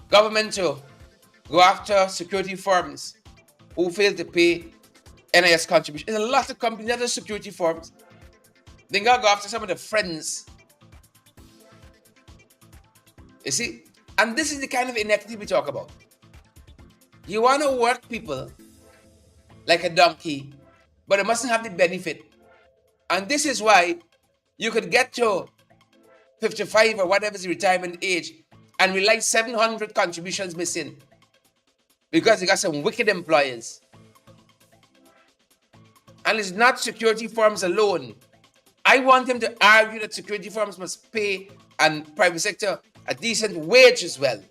Government to go after security firms who fail to pay NIS contribution. There's a lot of companies that are security firms. They gotta go after some of the friends. You see? And this is the kind of inequity we talk about. You want to work people like a donkey, but it mustn't have the benefit. And this is why you could get to 55 or whatever is the retirement age and realize 700 contributions missing because you got some wicked employers. And it's not security firms alone. I want him to argue that security firms must pay and private sector a decent wage as well.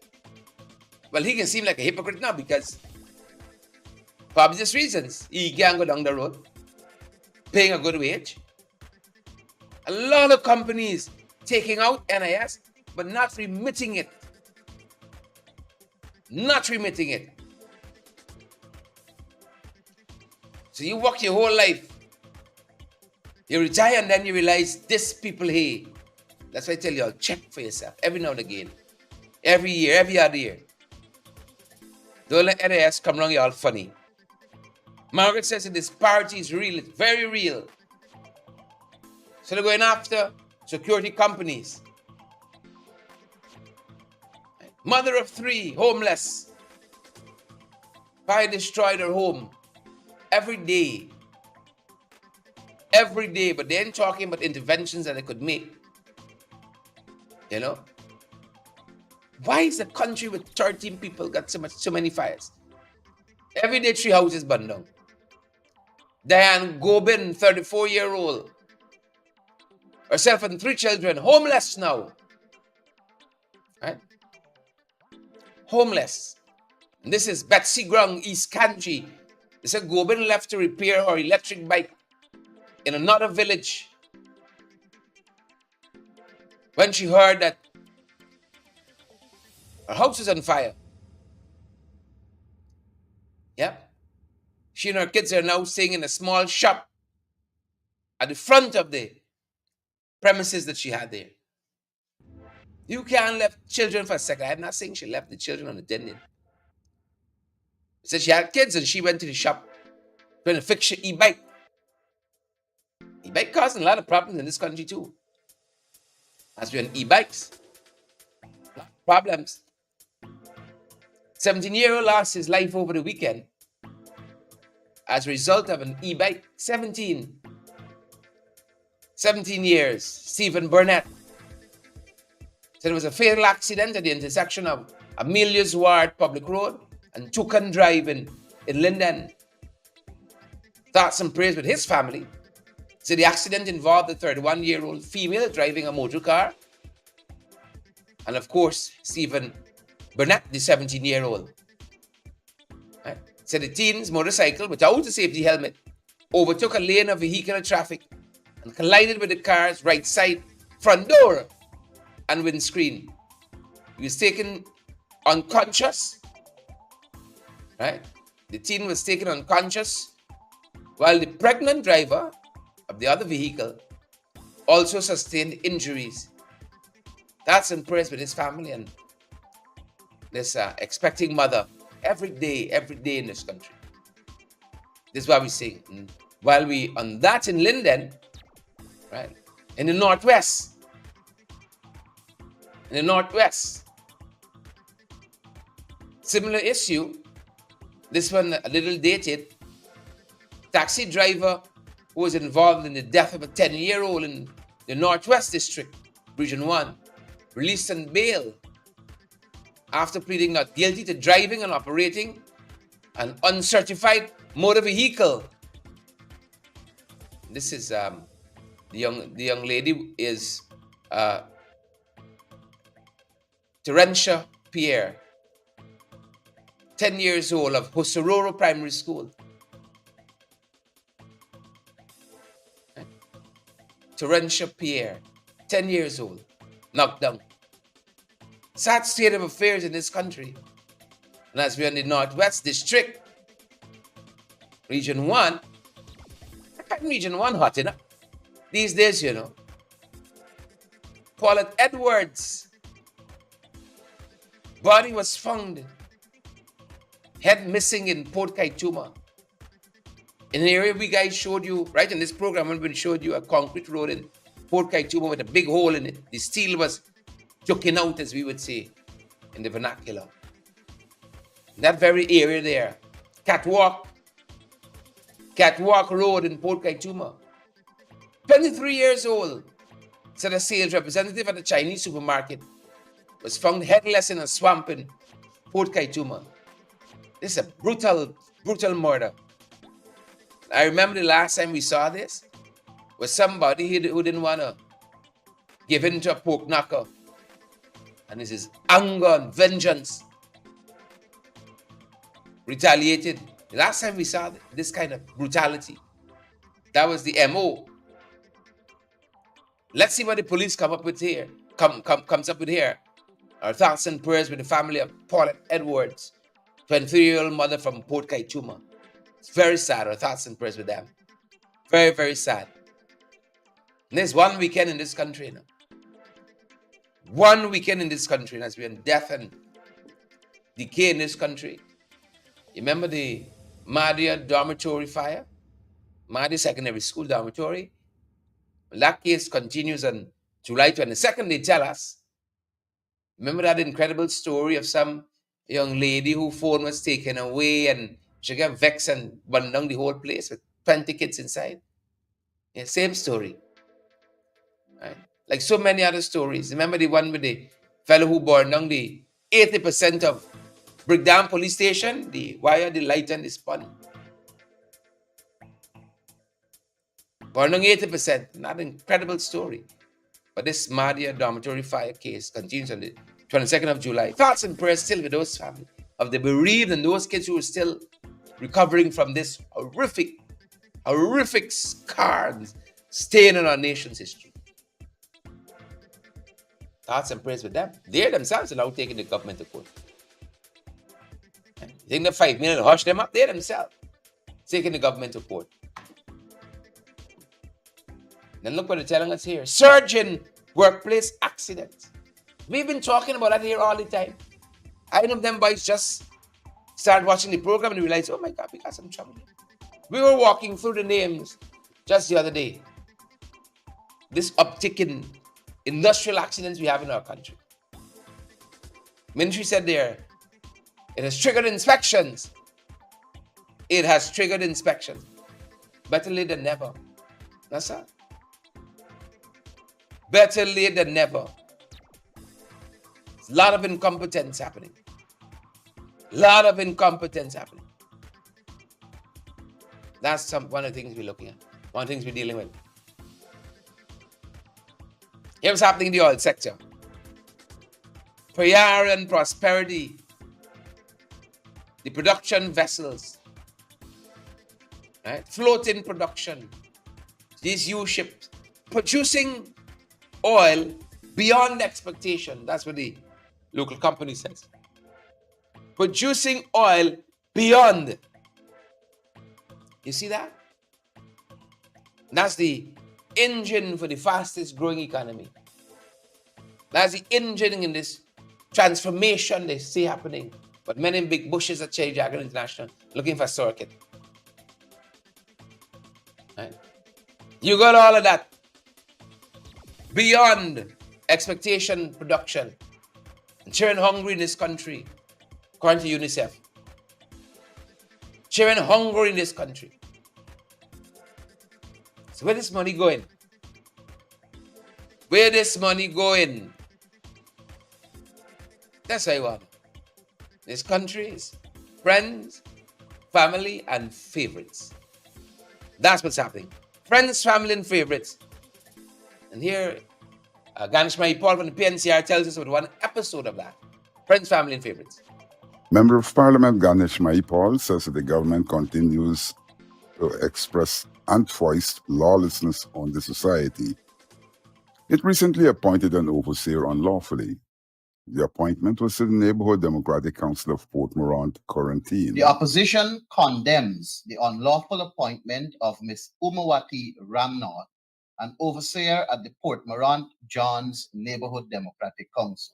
Well, he can seem like a hypocrite now because for obvious reasons. He can't go down the road paying a good wage. A lot of companies taking out NIS but not remitting it. Not remitting it. So you work your whole life. You retire and then you realize this people here. That's why I tell you, all check for yourself every now and again. Every year, every other year. Don't let NIS come along, you're all funny. Margaret says the disparity is real, it's very real. So they're going after security companies. Mother of 3, homeless. Fire destroyed her home. Every day. Every day. But they ain't talking about interventions that they could make. You know? Why is a country with 13 people got so many fires? Every day 3 houses burned down. Diane Gobin, 34-year-old. Herself and 3 children, homeless now. Right? Homeless. And this is Betsy Grung, East Country. They said Gobin left to repair her electric bike in another village when she heard that her house is on fire. Yep. She and her kids are now staying in a small shop at the front of the premises that she had there. You can't leave children for a second. I'm not saying she left the children on the unattended. She said she had kids and she went to the shop trying to fix her e-bike. E-bike causing a lot of problems in this country too. As we're on e-bikes. Problems. 17-year-old lost his life over the weekend as a result of an e-bike. 17 years. Stephen Burnett said it was a fatal accident at the intersection of Amelia's Ward Public Road and Toucan Drive in Linden. Thoughts and prayers with his family. So the accident involved a 31-year-old female driving a motor car. And of course, Stephen Burnett, the 17-year-old. Right? So the teen's motorcycle, without a safety helmet, overtook a lane of vehicular traffic and collided with the car's right side front door and windscreen. He was taken unconscious right? The teen was taken unconscious while the pregnant driver of the other vehicle also sustained injuries. That's impressed with his family and this expecting mother every day in this country. This is why we sing. While we on that in Linden, right, in the northwest, similar issue. This one a little dated. Taxi driver who was involved in the death of a 10-year-old in the Northwest District, Region 1, released on bail after pleading not guilty to driving and operating an uncertified motor vehicle. This is the young lady is Terentia Pierre, 10 years old, of Hosororo Primary School. Terentia Pierre, 10 years old, knocked down. Sad state of affairs in this country. And as we're in the Northwest District, Region 1, Region 1 hot enough these days, you know. Paulette Edwards' body was found, head missing in Port Kaituma. In the area we guys showed you, right in this program, when we showed you a concrete road in Port Kaituma with a big hole in it. The steel was joking out, as we would say in the vernacular. In that very area there, Catwalk Road in Port Kaituma. 23 years old, said a sales representative at a Chinese supermarket, was found headless in a swamp in Port Kaituma. This is a brutal murder. I remember the last time we saw this was somebody who didn't want to give in to a pork knocker. And this is anger and vengeance. Retaliated. The last time we saw this kind of brutality, that was the MO. Let's see what the police come up with here. Comes up with here. Our thoughts and prayers with the family of Paulette Edwards, 23-year-old mother from Port Kaituma. It's very sad. Our thoughts and prayers with them. Very, very sad. And there's one weekend in this country, you know. One weekend in this country, and as we're in death and decay in this country. You remember the Mahdia dormitory fire? Mahdia Secondary School dormitory. That case continues on July 22nd, they tell us. Remember that incredible story of some young lady whose phone was taken away and she got vexed and burned down the whole place with 20 kids inside? Yeah, same story. Right? Like so many other stories. Remember the one with the fellow who burned down the 80% of Brickdam police station? The wire, the light, and the spun. Burned down 80%. Not an incredible story. But this Mahdia dormitory fire case continues on the 22nd of July. Thoughts and prayers still with those families of the bereaved and those kids who are still recovering from this horrific scar and stain in our nation's history. Thoughts and prayers with them. They themselves are now taking the government to court. You think the 5 million hush them up? They themselves taking the government to court. Then look what they're telling us here. Surge in workplace accidents. We've been talking about that here all the time. I know them boys just started watching the program and realized, oh my God, we got some trouble. We were walking through the names just the other day. This uptick in industrial accidents we have in our country. Ministry said there, it has triggered inspections. It has triggered inspections. Better late than never. That's that. Better late than never. A lot of incompetence happening. That's one of the things we're looking at. One of the things we're dealing with. Here's what's happening in the oil sector. FYI and prosperity. The production vessels. Right? Floating production. These U-ships producing oil beyond expectation. That's what the local company says. Producing oil beyond. You see that? That's the engine for the fastest growing economy. That's the engine in this transformation they see happening. But many big bushes at Cherry Dragon International looking for circuit. Right? You got all of that beyond expectation production. And children hungry in this country, according to UNICEF. Children hungry in this country. So where this money going? Where this money going? That's what I want. This country is friends, family, and favorites. That's what's happening. Friends, family, and favorites. And here, Ganesh Mahipal from the PNCR tells us about one episode of that. Friends, family, and favorites. Member of Parliament Ganesh Mahipal says that the government continues to express unvoiced lawlessness on the society. It recently appointed an overseer unlawfully. The appointment was to the Neighborhood Democratic Council of Port Morant Quarantine. The opposition condemns the unlawful appointment of Ms. Umawati Ramnath, an overseer at the Port Morant Johns Neighborhood Democratic Council.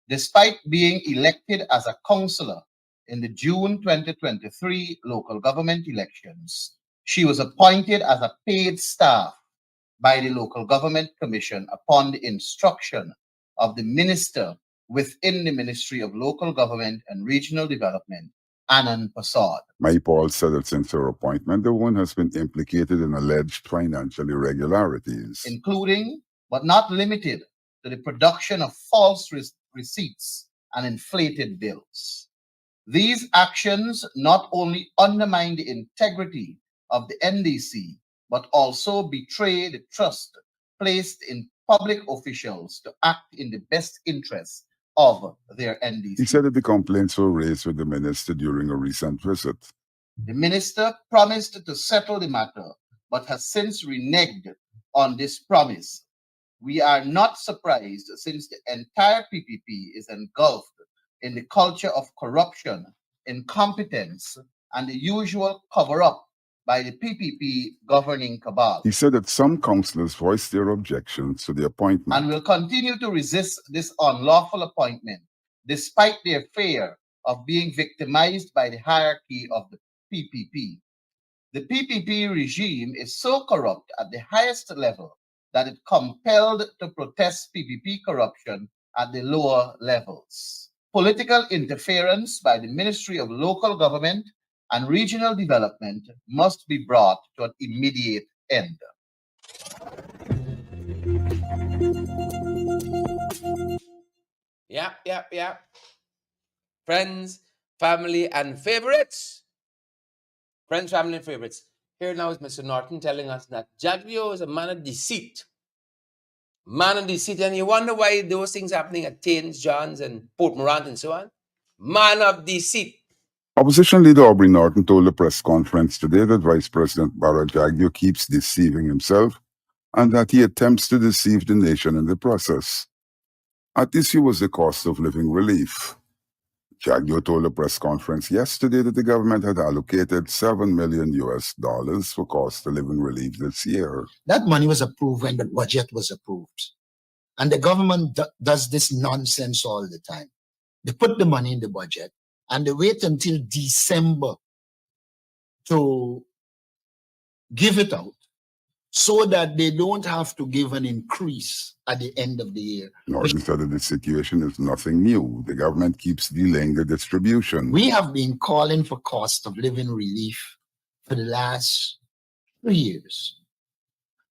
Despite being elected as a councillor in the June 2023 local government elections, she was appointed as a paid staff by the Local Government Commission upon the instruction of the minister within the Ministry of Local Government and Regional Development, Anand Prasad. Mahipal said that since her appointment, the woman has been implicated in alleged financial irregularities, including, but not limited to, the production of false receipts and inflated bills. These actions not only undermine the integrity of the NDC, but also betray the trust placed in public officials to act in the best interests of their NDC. He said that the complaints were raised with the minister during a recent visit. The minister promised to settle the matter, but has since reneged on this promise. We are not surprised, since the entire PPP is engulfed in the culture of corruption, incompetence, and the usual cover-up by the PPP governing cabal. He said that some councillors voiced their objections to the appointment and will continue to resist this unlawful appointment, despite their fear of being victimized by the hierarchy of the PPP. The PPP regime is so corrupt at the highest level that it compelled to protest PPP corruption at the lower levels. Political interference by the Ministry of Local Government and Regional Development must be brought to an immediate end. Yeah. Friends, family, and favorites. Friends, family, and favorites. Here now is Mr. Norton telling us that Jaglio is a man of deceit. Man of deceit. And you wonder why those things happening at Tains, Johns, and Port Morant and so on. Man of deceit. Opposition leader Aubrey Norton told a press conference today that Vice President Barra Jaglio keeps deceiving himself and that he attempts to deceive the nation in the process. At issue was the cost of living relief. Jaglio told a press conference yesterday that the government had allocated $7 million for cost of living relief this year. That money was approved when the budget was approved. And the government does this nonsense all the time. They put the money in the budget and they wait until December to give it out so that they don't have to give an increase at the end of the year. Norton said that the situation is nothing new. The government keeps delaying the distribution. We have been calling for cost of living relief for the last 3 years.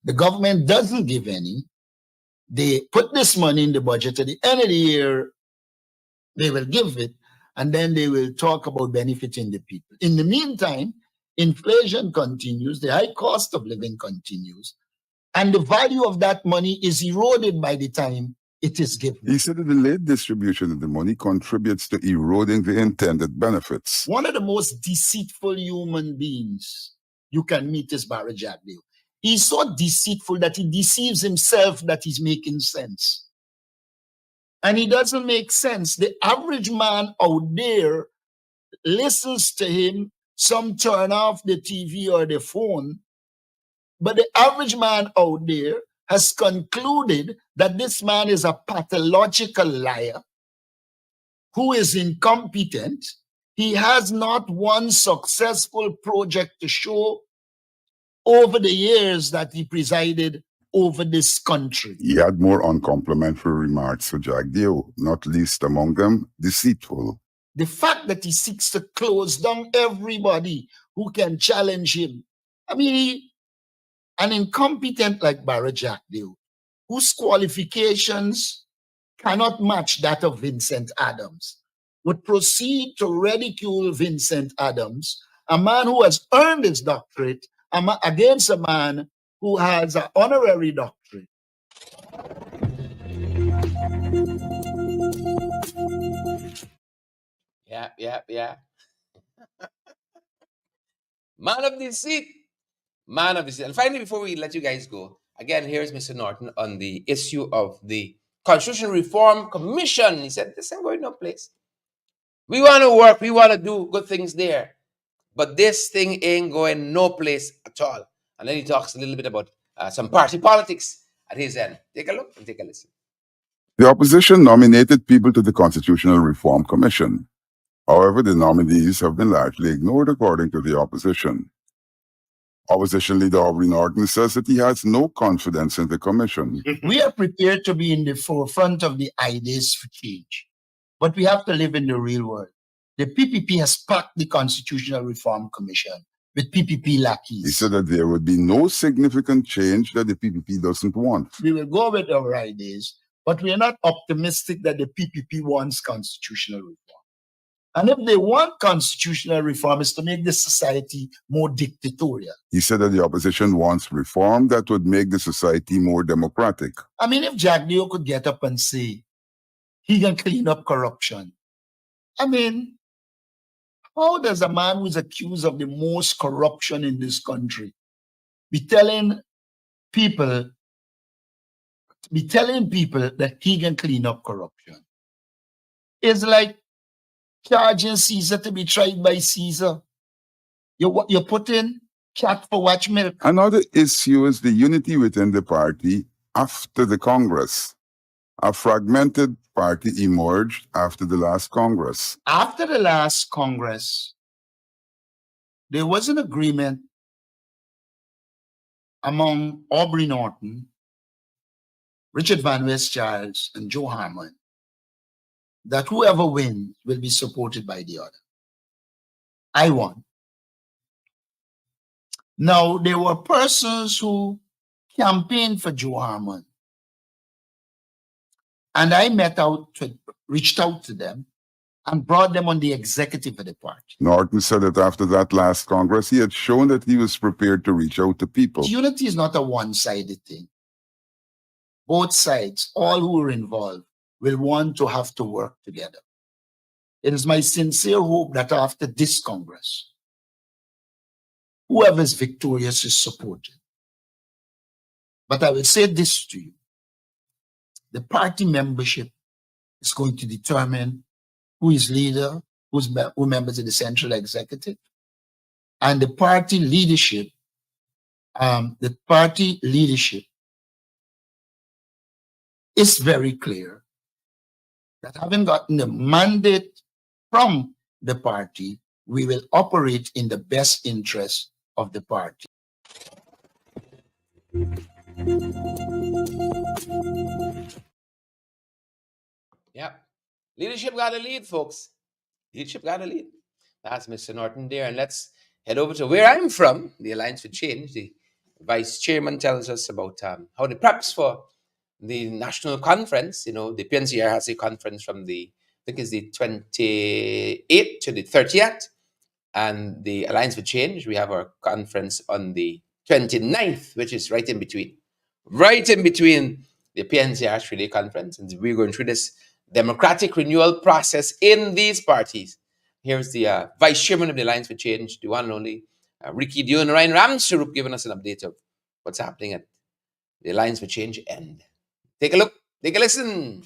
The government doesn't give any. They put this money in the budget. At the end of the year, they will give it, and then they will talk about benefiting the people. In the meantime, inflation continues, the high cost of living continues, and the value of that money is eroded by the time it is given. He said that the late distribution of the money contributes to eroding the intended benefits. One of the most deceitful human beings you can meet is Barra Jaglio. He's so deceitful that he deceives himself that he's making sense. And he doesn't make sense. The average man out there listens to him, some turn off the TV or the phone. But the average man out there has concluded that this man is a pathological liar who is incompetent. He has not one successful project to show over the years that he presided over this country. He had more uncomplimentary remarks for Jagdeo, not least among them deceitful. The fact that he seeks to close down everybody who can challenge him. I mean, an incompetent like Barra Jagdeo, whose qualifications cannot match that of Vincent Adams, would proceed to ridicule Vincent Adams, a man who has earned his doctorate, against a man who has an honorary doctorate. Yeah. Man of deceit. Man of deceit. And finally, before we let you guys go, again, here's Mr. Norton on the issue of the Constitutional Reform Commission. He said, this ain't going no place. We want to work. We want to do good things there. But this thing ain't going no place at all. And then he talks a little bit about some party politics at his end. Take a look and take a listen. The opposition nominated people to the Constitutional Reform Commission. However, the nominees have been largely ignored according to the opposition. Opposition leader Aubrey Norton says that he has no confidence in the commission. We are prepared to be in the forefront of the ideas for change, but we have to live in the real world. The PPP has packed the Constitutional Reform Commission with PPP lackeys. He said that there would be no significant change that the PPP doesn't want. We will go with our ideas, but we are not optimistic that the PPP wants constitutional reform. And if they want constitutional reform, it's to make the society more dictatorial. He said that the opposition wants reform that would make the society more democratic. I mean, if Jagdeo could get up and say he can clean up corruption, I mean, how does a man who's accused of the most corruption in this country be telling people that he can clean up corruption? It's like charging Caesar to be tried by Caesar. You put in cat for watch milk. Another issue is the unity within the party after the Congress. A fragmented party emerged after the last Congress. After the last Congress, there was an agreement among Aubrey Norton, Richard Van West Childs, and Joe Harmon that whoever wins will be supported by the other. I won. Now, there were persons who campaigned for Joe Harmon. And I reached out to them and brought them on the executive of the party. Norton said that after that last Congress, he had shown that he was prepared to reach out to people. Unity is not a one-sided thing. Both sides, all who are involved, will want to have to work together. It is my sincere hope that after this Congress, whoever is victorious is supported. But I will say this to you. The party membership is going to determine who is leader, who members of the central executive, and the party leadership. Is very clear that having gotten the mandate from the party, we will operate in the best interest of the party. Yeah. Leadership got to lead, folks. Leadership got to lead. That's Mr. Norton there. And let's head over to where I'm from, the Alliance for Change. The vice chairman tells us about how the preps for the national conference. The PNCR has a conference from I think it's the 28th to the 30th. And the Alliance for Change, we have our conference on the 29th, which is right in between. Right in between the PNCR 3-day conference. And we're going through this democratic renewal process in these parties. Here's the vice chairman of the Alliance for Change, the one and only Ricky Dion Ryan Ramsarup, giving us an update of what's happening at the Alliance for Change end. Take a look, take a listen.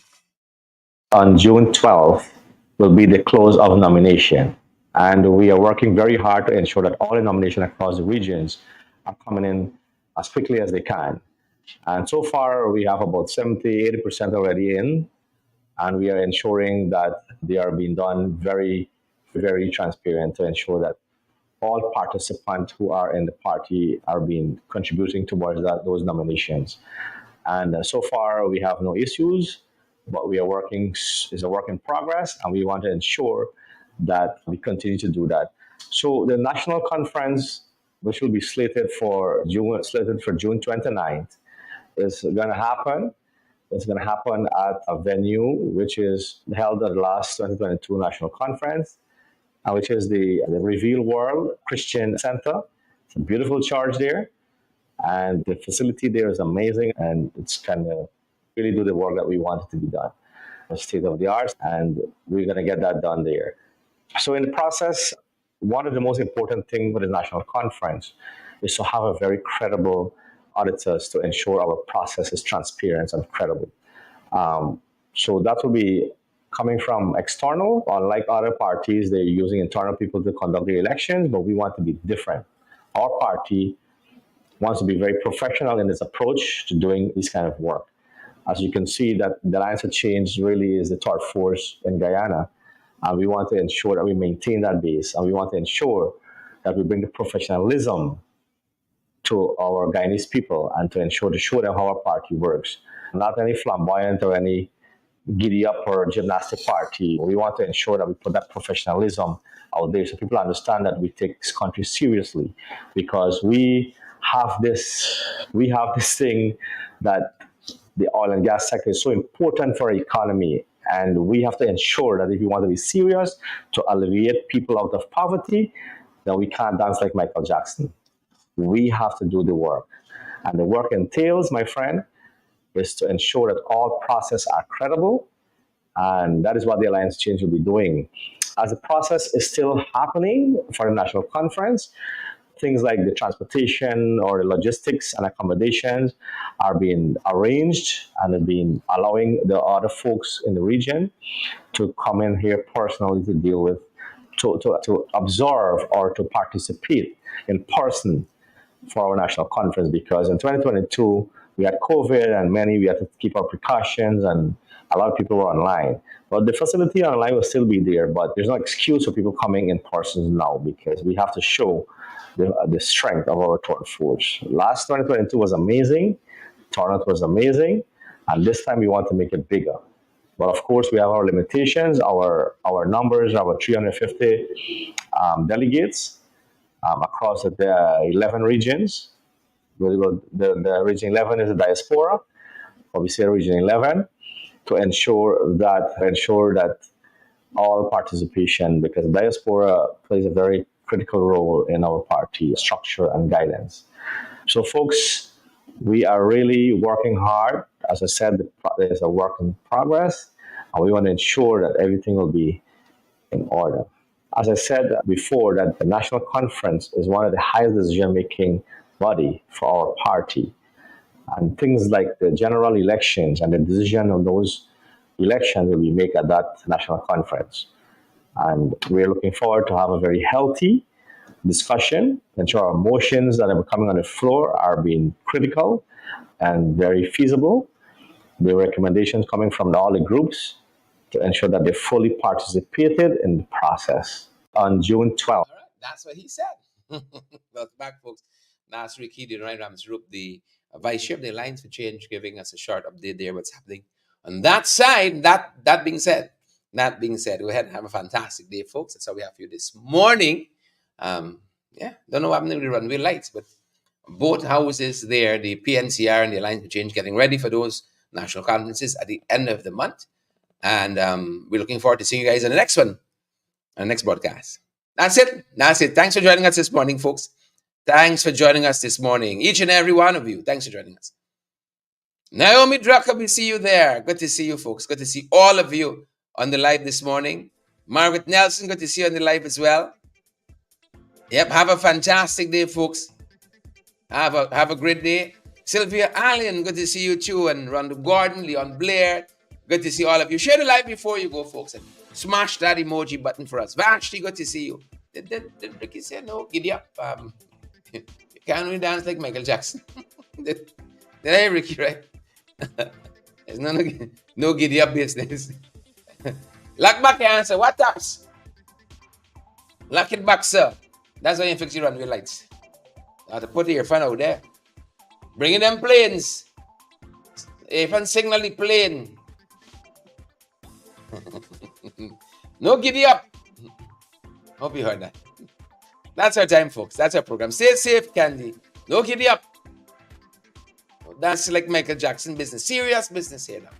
On June 12th will be the close of nomination And we are working very hard to ensure that all the nominations across the regions are coming in as quickly as they can. And so far, we have about 70-80% already in, and we are ensuring that they are being done very, very transparent to ensure that all participants who are in the party are being contributing towards those nominations. And so far, we have no issues, but we are working, is a work in progress, and we want to ensure that we continue to do that. So the national conference, which will be slated for June 29th, is going to happen. It's going to happen at a venue which is held at the last 2022 national conference, which is the Reveal World Christian Center. It's a beautiful church there, and the facility there is amazing, and it's kind of really do the work that we want it to be done. State of the art, and we're going to get that done there. So in the process, one of the most important things with the national conference is to have a very credible auditors to ensure our process is transparent and credible. So that will be coming from external. Unlike other parties, they're using internal people to conduct the elections, but we want to be different. Our party wants to be very professional in its approach to doing this kind of work. As you can see, that the Alliance for Change really is the third force in Guyana, and we want to ensure that we maintain that base, and we want to ensure that we bring the professionalism to our Guyanese people and to ensure to show them how our party works. Not any flamboyant or any giddy up or gymnastic party. We want to ensure that we put that professionalism out there so people understand that we take this country seriously, because we have this thing that the oil and gas sector is so important for our economy, and we have to ensure that if we want to be serious to alleviate people out of poverty, then we can't dance like Michael Jackson. We have to do the work, and the work entails, my friend, is to ensure that all processes are credible, and that is what the Alliance Change will be doing. As the process is still happening for the national conference, things like the transportation or the logistics and accommodations are being arranged and have been allowing the other folks in the region to come in here personally to deal with, to observe or to participate in person for our national conference, because in 2022 we had COVID and we had to keep our precautions, and a lot of people were online. But the facility online will still be there, but there's no excuse for people coming in person now, because we have to show the strength of our third force. Last 2022 was amazing, turnout was amazing, and this time we want to make it bigger. But of course, we have our limitations, our numbers, our 350 delegates across the 11 regions. The region 11 is the diaspora, or we say region 11, to ensure that all participation, because diaspora plays a very critical role in our party structure and guidance. So folks, we are really working hard. As I said, there's a work in progress, and we want to ensure that everything will be in order. As I said before, that the national conference is one of the highest decision-making body for our party. And things like the general elections and the decision of those elections will be made at that national conference. And we're looking forward to have a very healthy discussion, ensure our motions that are coming on the floor are being critical and very feasible. The recommendations coming from all the groups to ensure that they fully participated in the process on June 12th. All right, that's what he said. Welcome back, folks. Nasri Kidi Ryan Ramsrup, the Vice Chair of the Alliance for Change, giving us a short update there, what's happening on that side. That being said, go ahead and have a fantastic day, folks. That's how we have for you this morning. Yeah, don't know what happened with the runway lights, but both houses there, the PNCR and the Alliance for Change, getting ready for those national conferences at the end of the month. And we're looking forward to seeing you guys in the next one, on the next broadcast. That's it. Thanks for joining us this morning, folks. Thanks for joining us this morning. Each and every one of you. Thanks for joining us. Naomi Drucker, we see you there. Good to see you, folks. Good to see all of you on the live this morning. Margaret Nelson, good to see you on the live as well. Yep, have a fantastic day, folks. Have a great day. Sylvia Allen, good to see you too. And Rhonda Gordon, Leon Blair, good to see all of you. Share the live before you go, folks. And Smash that emoji button for us. Vashti, good to see you. Did Ricky say no? Giddy up. You can't only dance like Michael Jackson. did I, Ricky, right? There's no giddy up business. Lock back your answer. What taps? Lock it back, sir. That's how you fix your runway lights. I have to put your fan out there. Bringing them planes. If I signal the plane. No giddy up. Hope you heard that. That's our time, folks. That's our program. Stay safe, Candy. No giddy up. That's like Michael Jackson business. Serious business here now.